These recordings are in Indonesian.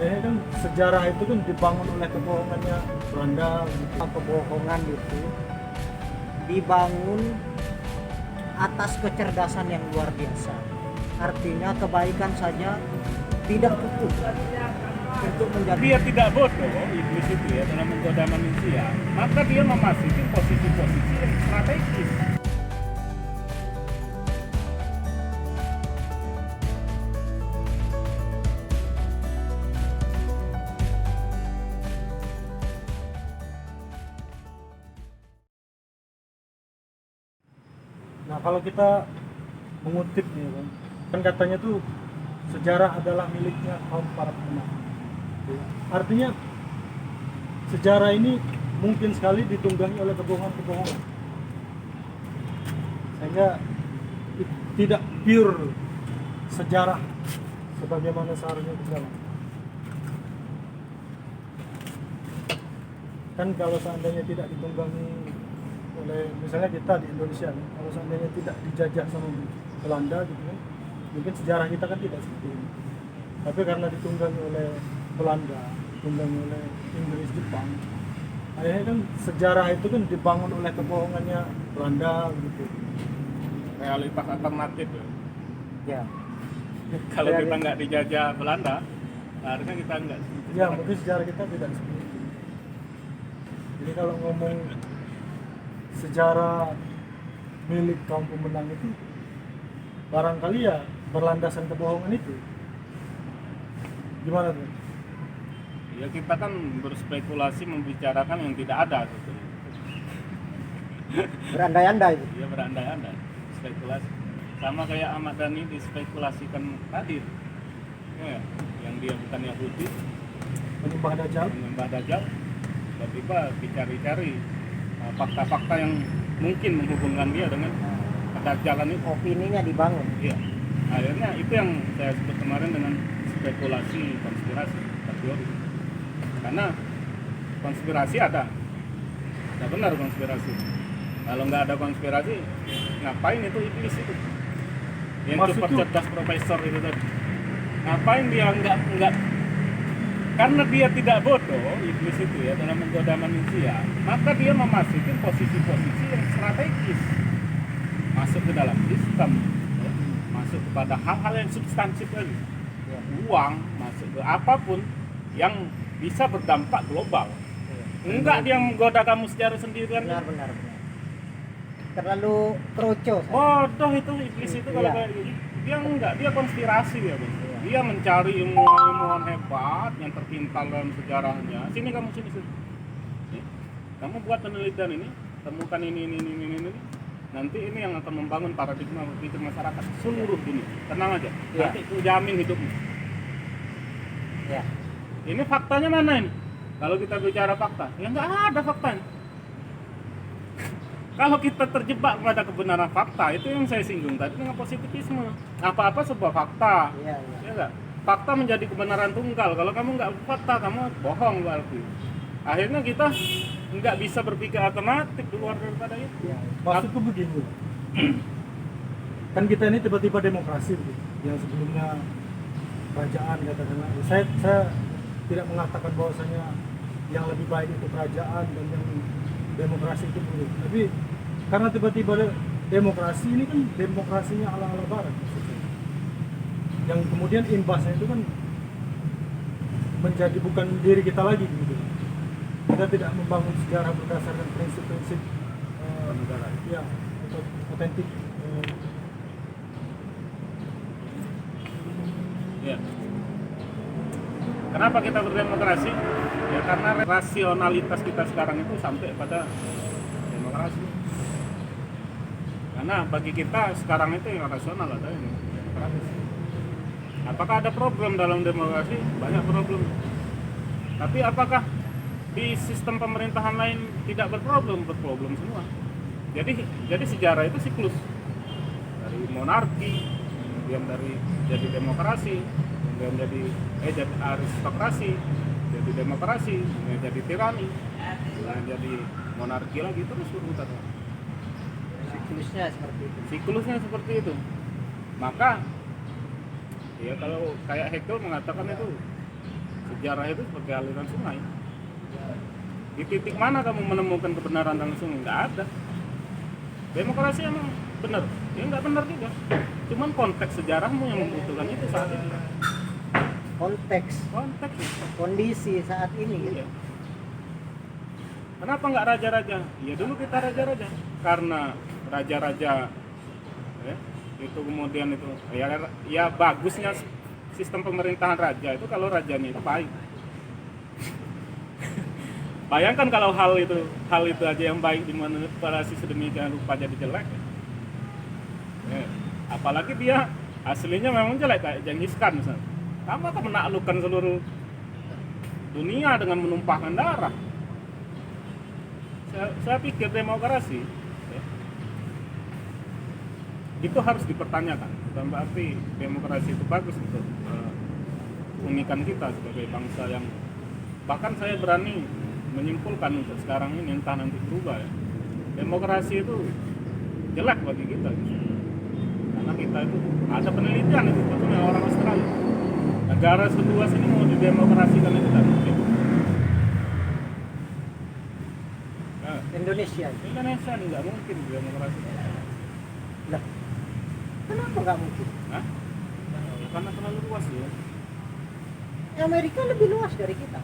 kan sejarah itu kan dibangun oleh kebohongannya Belanda gitu. Kebohongan itu dibangun atas kecerdasan yang luar biasa. Artinya kebaikan saja tidak cukup untuk menjadi. Dia tidak bodoh, iblis itu ya, dalam menggoda manusia, maka dia memasuki posisi-posisi yang strategis. Nah kalau kita mengutip nih kan katanya tuh sejarah adalah miliknya kaum para pemenang. Artinya sejarah ini mungkin sekali ditunggangi oleh kebohongan-kebohongan, sehingga tidak pure sejarah sebagaimana seharusnya berjalan. Kan kalau seandainya tidak ditunggangi oleh, misalnya kita di Indonesia, kalau seandainya tidak dijajah sama Belanda gitu kan, mungkin sejarah kita kan tidak seperti ini. Tapi karena ditunggangi oleh Belanda, ditunggangi oleh Inggris, Jepang, akhirnya kan sejarah itu kan dibangun oleh kebohongannya Belanda gitu. Realitas alternatif ya. Ya, Kalau kita nggak dijajah Belanda, harusnya kita nggak. Ya mungkin sejarah kita tidak seperti itu. Jadi kalau ngomong sejarah milik kaum pemenang itu barangkali ya berlandasan kebohongan itu. Gimana tuh? Ya kita kan berspekulasi membicarakan yang tidak ada gitu. berandai-andai. Dia berandai-andai, spekulasi. Sama kayak Ahmad Dhani dispekulasikan tadi, ya, yang dia bukan Yahudi, Menyembah Dajjal. menyembah Dajjal, tiba-tiba dicari-cari fakta-fakta yang mungkin menghubungkan dia dengan Dajjalan itu. Opininya dibangun. Iya. Akhirnya itu yang saya sebut kemarin dengan spekulasi konspirasi teori. Karena konspirasi ada benar konspirasi. Kalau nggak ada konspirasi, ngapain itu iblis itu? Yang super cerdas profesor itu tadi. Ngapain dia nggak? Karena dia tidak bodoh, iblis itu ya, dalam menggoda manusia, maka dia memasuki posisi-posisi yang strategis, masuk ke dalam sistem, ya, masuk kepada hal-hal yang substansif lagi, ya, uang, masuk ke apapun yang bisa berdampak global. Enggak dia menggoda kamu secara sendirian. Benar. Terlalu kroco. Bodoh itu iblis itu kalau Iya. kayak gini. Dia enggak, dia konspirasi ya, Bang. Dia mencari ilmuwan hebat yang terpintal dalam sejarahnya. Sini kamu sini. Nih, kamu buat penelitian ini, temukan ini. Nanti ini yang akan membangun paradigma berpikir masyarakat seluruh dunia. Tenang aja. Iya. Nanti aku jamin hidupmu. Ya. Ini faktanya mana ini? Kalau kita bicara fakta, ya nggak ada faktanya. Kalau kita terjebak pada kebenaran fakta, itu yang saya singgung tadi dengan positivisme. Apa-apa sebuah fakta. Iya. Ya enggak? Fakta menjadi kebenaran tunggal. Kalau kamu nggak fakta, kamu bohong berarti. Akhirnya kita nggak bisa berpikir alternatif di luar daripada itu. Ya, maksudku begini. Kan kita ini tiba-tiba demokrasi gitu. Yang sebelumnya kerajaan katakanlah. Saya tidak mengatakan bahwasanya yang lebih baik itu kerajaan dan yang demokrasi itu buruk. Tapi karena tiba-tiba demokrasi ini kan demokrasinya ala-ala barat maksudnya. Yang kemudian imbasnya itu kan menjadi bukan diri kita lagi gitu. Kita tidak membangun sejarah berdasarkan prinsip-prinsip negara. Ya, otentik. Ya. Kenapa kita berdemokrasi? Ya karena rasionalitas kita sekarang itu sampai pada demokrasi. Karena bagi kita sekarang itu yang rasional ada yang demokratis. Apakah ada problem dalam demokrasi? Banyak problem. Tapi apakah di sistem pemerintahan lain tidak berproblem? Berproblem semua. Jadi sejarah itu siklus dari monarki, kemudian dari jadi demokrasi, kemudian jadi aristokrasi, jadi demokrasi, kemudian jadi tirani, kemudian jadi monarki lagi, terus berputar. Siklusnya seperti itu. Siklusnya seperti itu. Maka ya kalau kayak Hegel mengatakan itu Sejarah itu seperti aliran sungai. Di titik mana kamu menemukan kebenaran langsung? Nggak ada. Demokrasi emang benar? Ya nggak benar juga. Cuman konteks sejarahmu yang membutuhkan itu saat ini. Konteks, Konteks. kondisi saat ini. Iya. Kenapa nggak raja-raja? Ya dulu kita raja-raja. Karena raja-raja ya, itu kemudian itu ya bagusnya sistem pemerintahan raja itu kalau rajanya itu baik. Bayangkan kalau hal itu aja yang baik dimanipulasi sedemikian rupa jadi jelek. Ya, apalagi dia aslinya memang jelek kayak Genghis Khan misalnya. Kamu akan menaklukkan seluruh dunia dengan menumpahkan darah. Saya pikir demokrasi ya, itu harus dipertanyakan. Dan berarti demokrasi itu bagus untuk unikan kita sebagai bangsa yang bahkan saya berani menyimpulkan untuk sekarang ini entah nanti berubah ya. Demokrasi itu jelek bagi kita gitu. Karena kita itu ada penelitian itu sebetulnya orang Australia. Negara seluas ini mau didemokrasikan itu tidak mungkin. Nah, Indonesia. Indonesia ini nggak mungkin demokrasi. Lah, kenapa nggak mungkin? Hah? Ya, karena terlalu luas ya. Amerika lebih luas dari kita.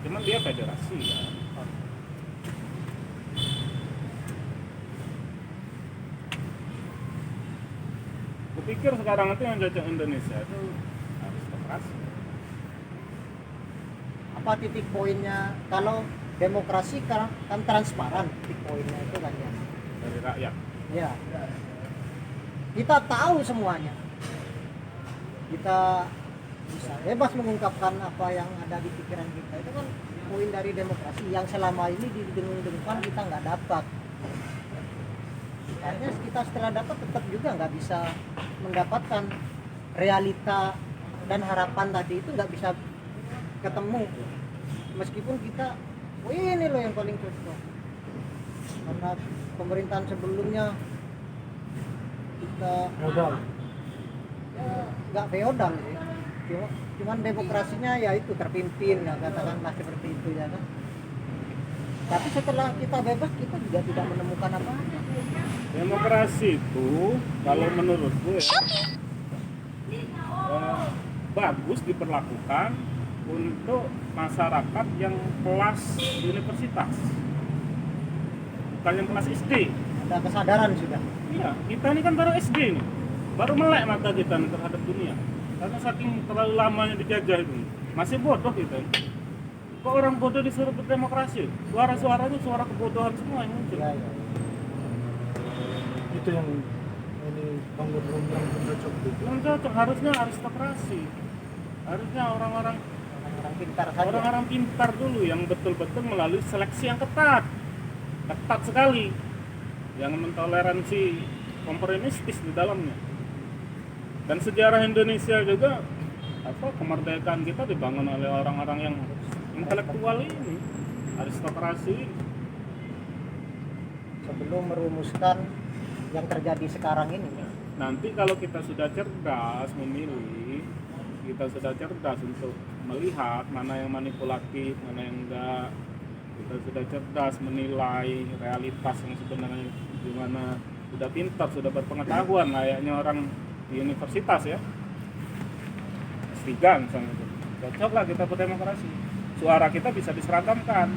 Cuman dia federasi ya. Kupikir sekarang itu yang cocok Indonesia itu aristokrasi. Apa titik poinnya kalau demokrasi kan transparan, titik poinnya itu kan ya. Dari rakyat. Ya. Kita tahu semuanya. Kita bisa bebas mengungkapkan apa yang ada di pikiran kita. Itu kan poin dari demokrasi yang selama ini didengung-dengungkan kita nggak dapat. Akhirnya kita setelah dapat tetap juga nggak bisa mendapatkan realita dan harapan tadi itu nggak bisa ketemu. Meskipun kita, oh ini loh yang paling cocok. Karena pemerintahan sebelumnya kita Modal. ya nggak feodal sih. Cuman demokrasinya ya itu terpimpin ya katakanlah seperti itu ya kan. Tapi setelah kita bebas kita juga tidak menemukan apa-apa. Demokrasi itu kalau menurutku ya bagus diperlakukan untuk masyarakat yang kelas universitas, bukan yang kelas SD. Ada kesadaran sudah. Iya, kita ini kan baru SD nih, baru melek mata kita nih terhadap dunia. Karena saking terlalu lamanya dijajah itu, masih bodoh kita. Kok orang bodoh disuruh berdemokrasi? Suara-suaranya suara kebodohan semua yang muncul. Ya, ya. Itu yang ini bangun rumah yang cocok gitu. Yang cocok harusnya aristokrasi. Harusnya orang-orang Pintar saja. orang-orang pintar dulu yang betul-betul melalui seleksi yang ketat sekali, yang mentoleransi kompromistis di dalamnya. Dan sejarah Indonesia juga kemerdekaan kita dibangun oleh orang-orang yang intelektual ini, aristokrasi. Sebelum merumuskan yang terjadi sekarang ini. Nanti kalau kita sudah cerdas memilih, kita sudah cerdas untuk melihat mana yang manipulatif, mana yang enggak, kita sudah cerdas menilai realitas yang sebenarnya di mana, sudah pintar, sudah berpengetahuan layaknya orang di universitas ya, S3 misalnya itu. Cocoklah kita berdemokrasi. Suara kita bisa diseragamkan.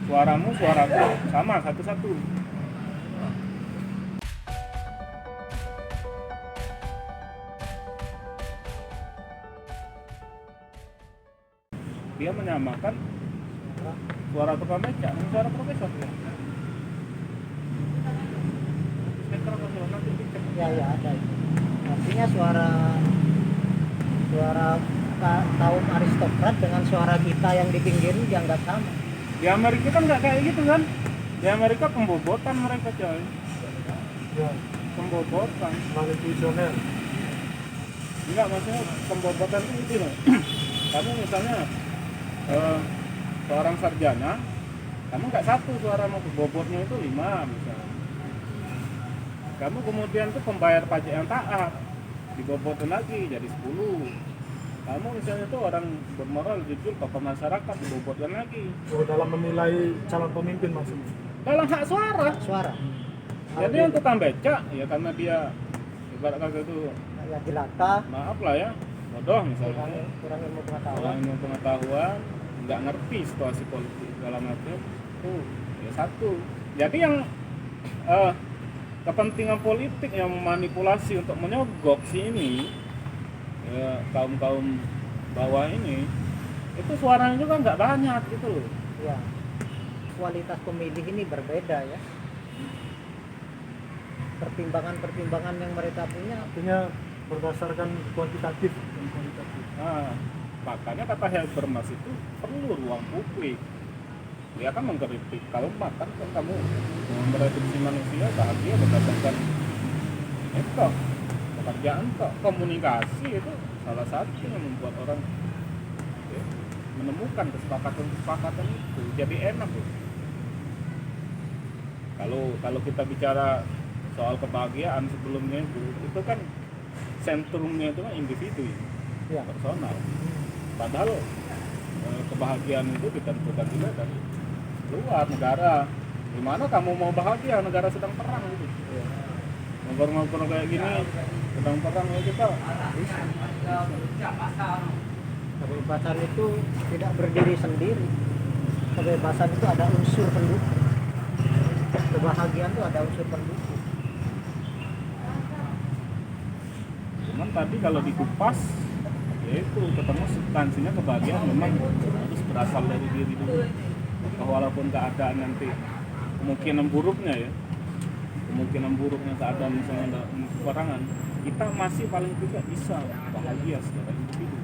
Suaramu, suaraku sama satu-satu. Dia menyamakan suara tukang beca dengan suara profesor ya. Speaker profesor nanti dicek. Ya ada itu. Artinya suara kaum aristokrat dengan suara kita yang di pinggir dianggap sama. Di Amerika kan nggak kayak gitu kan? Di Amerika pembobotan mereka coy. Ya, Pembobotan. visioner. Enggak, maksudnya pembobotan itu gitu loh. Kamu misalnya seorang sarjana, kamu nggak satu suaramu, bobotnya itu 5 misalnya. Kamu kemudian tuh pembayar pajak yang taat, dibobotin lagi jadi 10. Kamu misalnya tuh orang bermoral jujur ke masyarakat dibobotkan lagi Oh, dalam menilai calon pemimpin maksudnya. dalam hak suara. Suara. Jadi yang tukang becak ya karena dia ibarat kata itu Ya jelata, maaf lah ya bodoh kurang, misalnya kurang ilmu orang pengetahuan. ilmu pengetahuan nggak ngerti situasi politik segala macam tuh ya satu. Jadi yang kepentingan politik yang memanipulasi untuk menyogok sini ya, kaum bawah ini itu suaranya juga nggak banyak gitu loh. Ya. Kualitas pemilih ini berbeda ya. Pertimbangan-pertimbangan yang mereka punya Artinya berdasarkan kuantitatif dan kualitatif. Nah, makanya kata Habermas itu perlu ruang publik. Dia kan mengkritik kalau makan kan kamu mereduksi manusia bahagia berdasarkan itu pekerjaan kok komunikasi itu salah satu yang membuat orang ya, menemukan kesepakatan itu jadi enak loh. Kalau kita bicara soal kebahagiaan sebelumnya itu kan sentrumnya itu kan individu ya. personal. Padahal kebahagiaan itu ditentukan juga dari luar negara. Gimana kamu mau bahagia negara sedang perang gitu? Ngobrol-ngobrol kayak gini sedang perang ya kita Kebebasan itu tidak berdiri sendiri. Kebebasan itu ada unsur pendukung. Kebahagiaan itu ada unsur pendukung. cuman tadi kalau dikupas ya itu ketemu substansinya kebahagiaan memang harus berasal dari diri dulu. Walaupun keadaan nanti kemungkinan buruknya keadaan misalnya ada peperangan kita masih paling tidak bisa bahagia secara individu.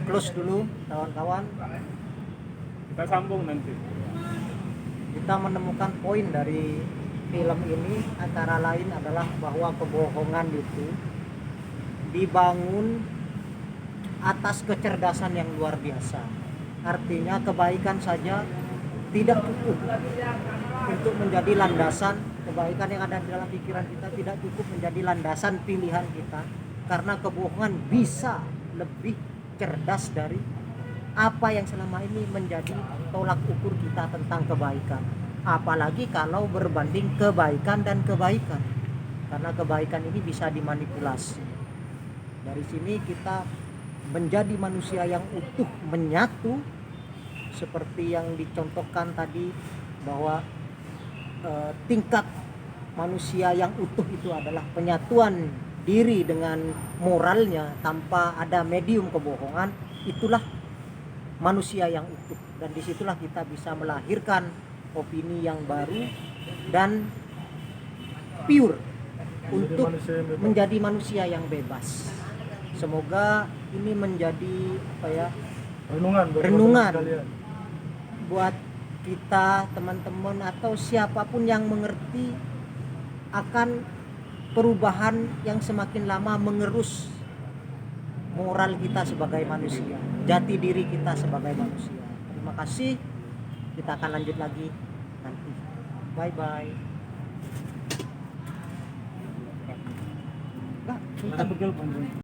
Close dulu kawan-kawan. Kita sambung nanti. Kita menemukan poin dari film ini antara lain adalah bahwa kebohongan itu dibangun atas kecerdasan yang luar biasa. Artinya kebaikan saja tidak cukup untuk menjadi landasan. Kebaikan yang ada di dalam pikiran kita tidak cukup menjadi landasan pilihan kita, karena kebohongan bisa lebih cerdas dari apa yang selama ini menjadi tolak ukur kita tentang kebaikan. Apalagi kalau berbanding kebaikan dan kebaikan, karena kebaikan ini bisa dimanipulasi. Dari sini kita menjadi manusia yang utuh, menyatu seperti yang dicontohkan tadi bahwa tingkat manusia yang utuh itu adalah penyatuan diri dengan moralnya tanpa ada medium kebohongan. Itulah manusia yang utuh, dan disitulah kita bisa melahirkan opini yang baru dan pure untuk menjadi manusia yang bebas. Semoga ini menjadi renungan buat kita, teman-teman, atau siapapun yang mengerti akan perubahan yang semakin lama mengerus moral kita sebagai manusia, jati diri kita sebagai manusia. Terima kasih. Kita akan lanjut lagi nanti. Bye bye. Kita begal